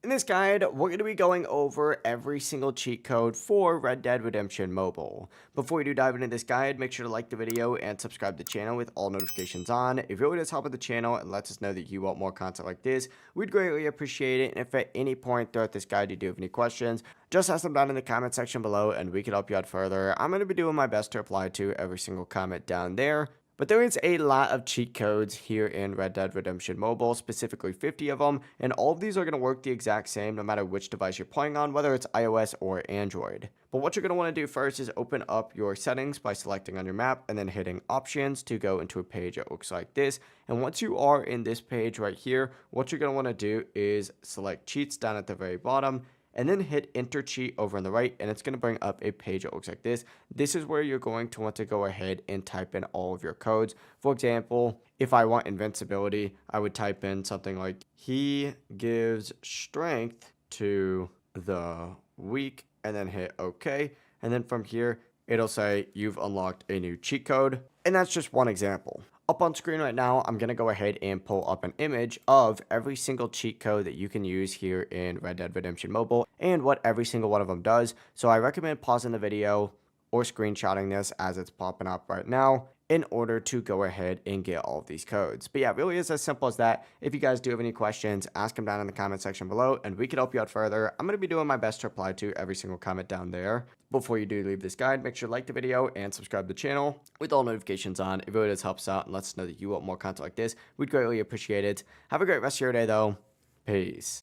In this guide, we're going to be going over every single cheat code for Red Dead Redemption Mobile. Before we do dive into this guide, make sure to like the video and subscribe to the channel with all notifications on. It really does help with the channel and lets us know that you want more content like this. We'd greatly appreciate it, and if at any point throughout this guide you do have any questions, just ask them down in the comment section below and we can help you out further. I'm going to be doing my best to reply to every single comment down there. But there is a lot of cheat codes here in Red Dead Redemption Mobile, specifically 50 of them, and all of these are going to work the exact same no matter which device you're playing on, whether it's iOS or Android. But what you're going to want to do first is open up your settings by selecting on your map and then hitting options to go into a page that looks like this. And once you are in this page right here, what you're going to want to do is select cheats down at the very bottom, and then hit enter cheat over on the right, and it's going to bring up a page that looks like this. This is where you're going to want to go ahead and type in all of your codes. For example, if I want invincibility, I would type in something like, he gives strength to the weak, and then hit OK. And then from here, it'll say you've unlocked a new cheat code. And that's just one example. Up on screen right now, I'm going to go ahead and pull up an image of every single cheat code that you can use here in Red Dead Redemption Mobile and what every single one of them does. So I recommend pausing the video or screenshotting this as it's popping up right now in order to go ahead and get all of these codes. But yeah, it really is as simple as that. If you guys do have any questions, ask them down in the comment section below and we can help you out further. I'm going to be doing my best to reply to every single comment down there. Before you do leave this guide, make sure to like the video and subscribe to the channel with all notifications on. It really does help us out and lets us know that you want more content like this. We'd greatly appreciate it. Have a great rest of your day though. Peace.